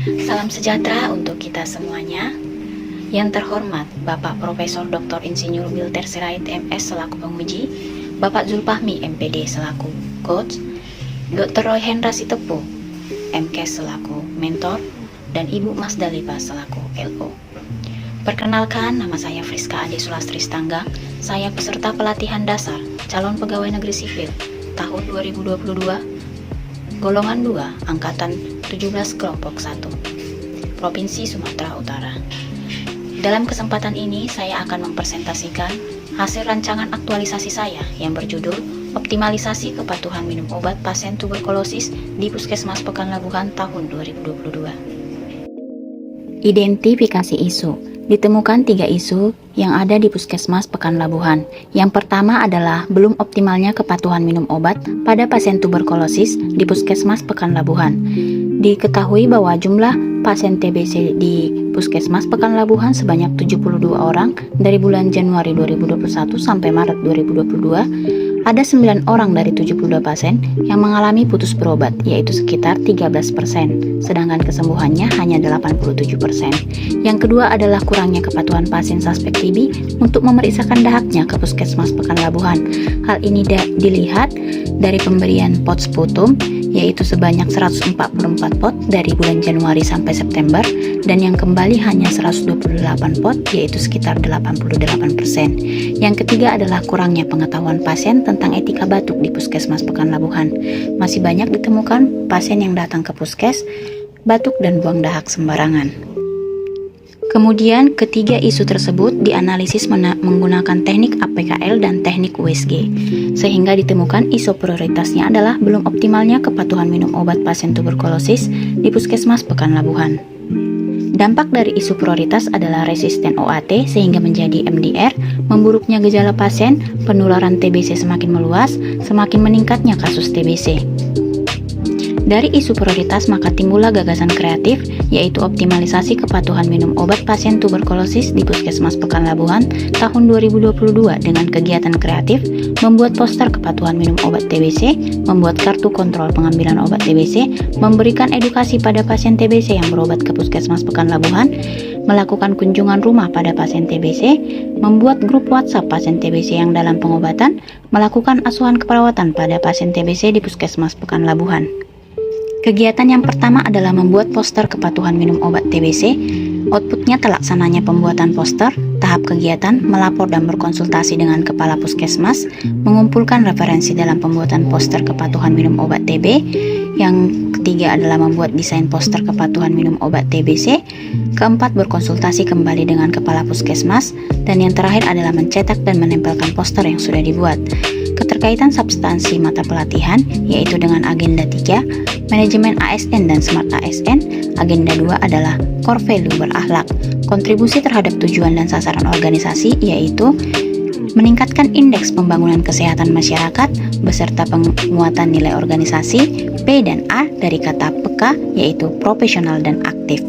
Salam sejahtera untuk kita semuanya. Yang terhormat Bapak Profesor Dr. Insinyur Milter Sirait MS selaku penguji, Bapak Zulfahmi MPD selaku coach, Dr. Roy Hendra Sitepu MKes selaku mentor, dan Ibu Mas Dalipa selaku LO. Perkenalkan, nama saya Friska Ade Sulastri Stanggang. Saya peserta pelatihan dasar calon pegawai negeri sipil tahun 2022 golongan 2 angkatan 17 kelompok 1 Provinsi Sumatera Utara. Dalam kesempatan ini saya akan mempresentasikan hasil rancangan aktualisasi saya yang berjudul Optimalisasi Kepatuhan Minum Obat Pasien Tuberkulosis di Puskesmas Pekanlabuhan tahun 2022. Identifikasi isu. Ditemukan 3 isu yang ada di Puskesmas Pekanlabuhan. Yang pertama adalah belum optimalnya kepatuhan minum obat pada pasien tuberkulosis di Puskesmas Pekanlabuhan. Diketahui bahwa jumlah pasien TBC di Puskesmas Pekanlabuhan sebanyak 72 orang dari bulan Januari 2021 sampai Maret 2022. Ada 9 orang dari 72 pasien yang mengalami putus berobat, yaitu sekitar 13%, sedangkan kesembuhannya hanya 87%. Yang kedua adalah kurangnya kepatuhan pasien suspek TB untuk memeriksakan dahaknya ke Puskesmas Pekanlabuhan. Hal ini dilihat dari pemberian pot sputum, yaitu sebanyak 144 pot dari bulan Januari sampai September, dan yang kembali hanya 128 pot, yaitu sekitar 88%. Yang ketiga adalah kurangnya pengetahuan pasien tentang etika batuk di Puskesmas Pekanlabuhan. Masih banyak ditemukan pasien yang datang ke puskes, batuk dan buang dahak sembarangan. Kemudian ketiga isu tersebut dianalisis menggunakan teknik APKL dan teknik USG, sehingga ditemukan isu prioritasnya adalah belum optimalnya kepatuhan minum obat pasien tuberkulosis di Puskesmas Pekanlabuhan. Dampak dari isu prioritas adalah resisten OAT sehingga menjadi MDR, memburuknya gejala pasien, penularan TBC semakin meluas, semakin meningkatnya kasus TBC. Dari isu prioritas maka timbullah gagasan kreatif, yaitu optimalisasi kepatuhan minum obat pasien tuberkulosis di Puskesmas Pekanlabuhan tahun 2022 dengan kegiatan kreatif, membuat poster kepatuhan minum obat TBC, membuat kartu kontrol pengambilan obat TBC, memberikan edukasi pada pasien TBC yang berobat ke Puskesmas Pekanlabuhan, melakukan kunjungan rumah pada pasien TBC, membuat grup WhatsApp pasien TBC yang dalam pengobatan, melakukan asuhan keperawatan pada pasien TBC di Puskesmas Pekanlabuhan. Kegiatan yang pertama adalah membuat poster kepatuhan minum obat TBC. Outputnya terlaksananya pembuatan poster. Tahap kegiatan melapor dan berkonsultasi dengan kepala puskesmas, mengumpulkan referensi dalam pembuatan poster kepatuhan minum obat TB. Yang ketiga adalah membuat desain poster kepatuhan minum obat TBC. Keempat, berkonsultasi kembali dengan kepala puskesmas. Dan yang terakhir adalah mencetak dan menempelkan poster yang sudah dibuat. Keterkaitan substansi mata pelatihan yaitu dengan agenda 3, manajemen ASN dan smart ASN. Agenda 2 adalah core value berakhlak, kontribusi terhadap tujuan dan sasaran organisasi yaitu meningkatkan indeks pembangunan kesehatan masyarakat beserta penguatan nilai organisasi. P dan A dari kata peka yaitu profesional dan aktif.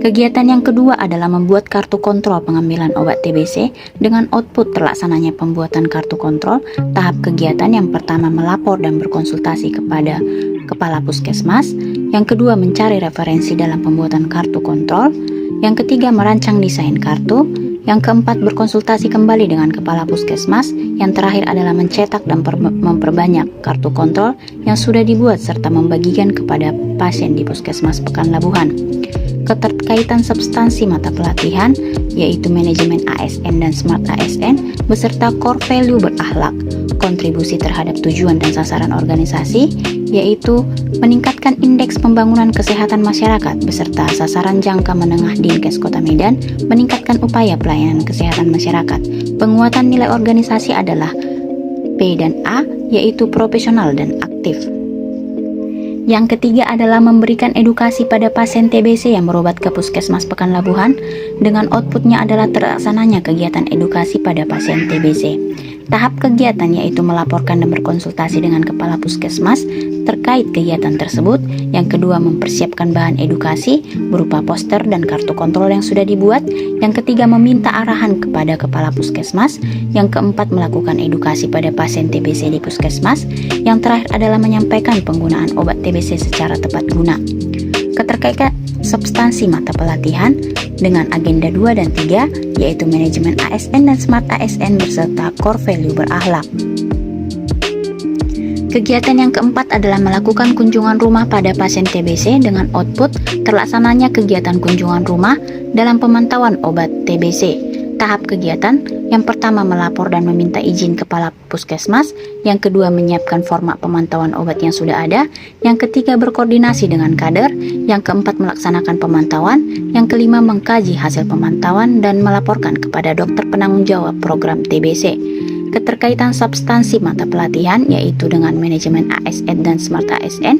Kegiatan yang kedua adalah membuat kartu kontrol pengambilan obat TBC dengan output terlaksananya pembuatan kartu kontrol. Tahap kegiatan yang pertama melapor dan berkonsultasi kepada kepala puskesmas. Yang kedua mencari referensi dalam pembuatan kartu kontrol. Yang ketiga merancang desain kartu. Yang keempat berkonsultasi kembali dengan kepala puskesmas. Yang terakhir adalah mencetak dan memperbanyak kartu kontrol yang sudah dibuat serta membagikan kepada pasien di Puskesmas Pekanlabuhan. Keterkaitan substansi mata pelatihan yaitu manajemen ASN dan smart ASN beserta core value berakhlak, kontribusi terhadap tujuan dan sasaran organisasi yaitu meningkatkan indeks pembangunan kesehatan masyarakat beserta sasaran jangka menengah Dinkes Kota Medan, meningkatkan upaya pelayanan kesehatan masyarakat. Penguatan nilai organisasi adalah P dan A yaitu profesional dan aktif. Yang ketiga adalah memberikan edukasi pada pasien TBC yang berobat ke Puskesmas Pekanlabuhan dengan outputnya adalah terlaksananya kegiatan edukasi pada pasien TBC. Tahap kegiatan yaitu melaporkan dan berkonsultasi dengan kepala puskesmas terkait kegiatan tersebut. Yang kedua mempersiapkan bahan edukasi berupa poster dan kartu kontrol yang sudah dibuat. Yang ketiga meminta arahan kepada kepala puskesmas. Yang keempat melakukan edukasi pada pasien TBC di puskesmas. Yang terakhir adalah menyampaikan penggunaan obat TBC secara tepat guna. Keterkaitan substansi mata pelatihan dengan agenda 2 dan 3, yaitu manajemen ASN dan Smart ASN berserta core value berakhlak. Kegiatan yang keempat adalah melakukan kunjungan rumah pada pasien TBC dengan output terlaksananya kegiatan kunjungan rumah dalam pemantauan obat TBC. Tahap kegiatan yang pertama melapor dan meminta izin kepala puskesmas, yang kedua menyiapkan format pemantauan obat yang sudah ada, yang ketiga berkoordinasi dengan kader, yang keempat melaksanakan pemantauan, yang kelima mengkaji hasil pemantauan dan melaporkan kepada dokter penanggung jawab program TBC. Keterkaitan substansi mata pelatihan yaitu dengan manajemen ASN dan Smart ASN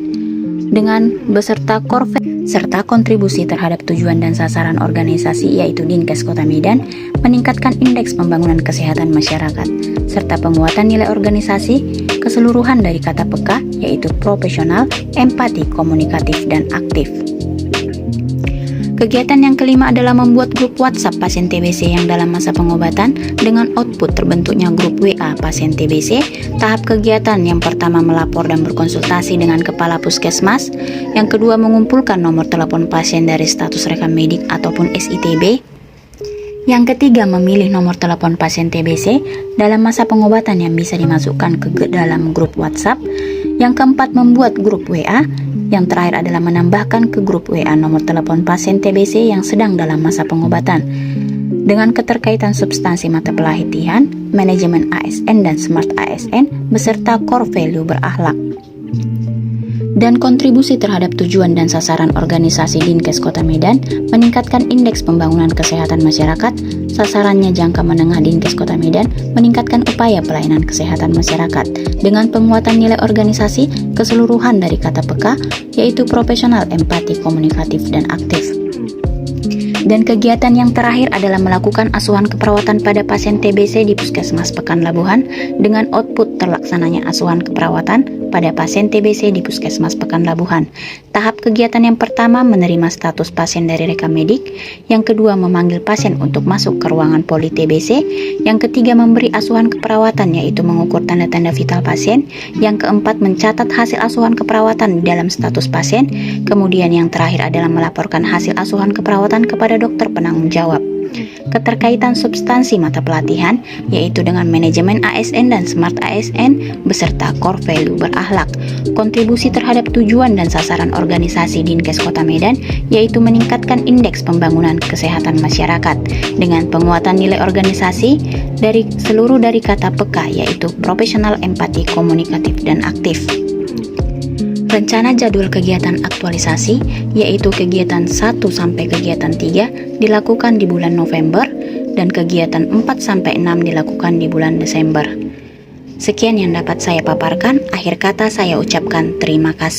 dengan beserta core serta kontribusi terhadap tujuan dan sasaran organisasi yaitu Dinkes Kota Medan, meningkatkan indeks pembangunan kesehatan masyarakat serta penguatan nilai organisasi keseluruhan dari kata peka yaitu profesional, empati, komunikatif, dan aktif. Kegiatan yang kelima adalah membuat grup WhatsApp pasien TBC yang dalam masa pengobatan dengan output terbentuknya grup WA pasien TBC. Tahap kegiatan yang pertama melapor dan berkonsultasi dengan kepala puskesmas, yang kedua mengumpulkan nomor telepon pasien dari status rekam medik ataupun SITB, yang ketiga memilih nomor telepon pasien TBC dalam masa pengobatan yang bisa dimasukkan ke dalam grup WhatsApp, yang keempat membuat grup WA, yang terakhir adalah menambahkan ke grup WA nomor telepon pasien TBC yang sedang dalam masa pengobatan. Dengan keterkaitan substansi mata pelatihan, manajemen ASN dan Smart ASN beserta core value berakhlak. Dan kontribusi terhadap tujuan dan sasaran organisasi Dinkes Kota Medan, meningkatkan indeks pembangunan kesehatan masyarakat, sasarannya jangka menengah Dinkes Kota Medan, meningkatkan upaya pelayanan kesehatan masyarakat dengan penguatan nilai organisasi keseluruhan dari kata peka, yaitu profesional, empati, komunikatif, dan aktif. Dan kegiatan yang terakhir adalah melakukan asuhan keperawatan pada pasien TBC di Puskesmas Pekan Labuhan dengan output terlaksananya asuhan keperawatan pada pasien TBC di Puskesmas Pekan Labuhan. Tahap kegiatan yang pertama menerima status pasien dari rekam medik, yang kedua memanggil pasien untuk masuk ke ruangan poli TBC, yang ketiga memberi asuhan keperawatan yaitu mengukur tanda-tanda vital pasien, yang keempat mencatat hasil asuhan keperawatan di dalam status pasien, kemudian yang terakhir adalah melaporkan hasil asuhan keperawatan kepada dokter penanggung jawab. Keterkaitan substansi mata pelatihan yaitu dengan manajemen ASN dan Smart ASN beserta core value berakhlak. Kontribusi terhadap tujuan dan sasaran organisasi Dinkes Kota Medan yaitu meningkatkan indeks pembangunan kesehatan masyarakat dengan penguatan nilai organisasi dari seluruh dari kata peka yaitu profesional, empati, komunikatif, dan aktif. Rencana jadwal kegiatan aktualisasi yaitu kegiatan 1 sampai kegiatan 3 dilakukan di bulan November dan kegiatan 4 sampai 6 dilakukan di bulan Desember. Sekian yang dapat saya paparkan, akhir kata saya ucapkan terima kasih.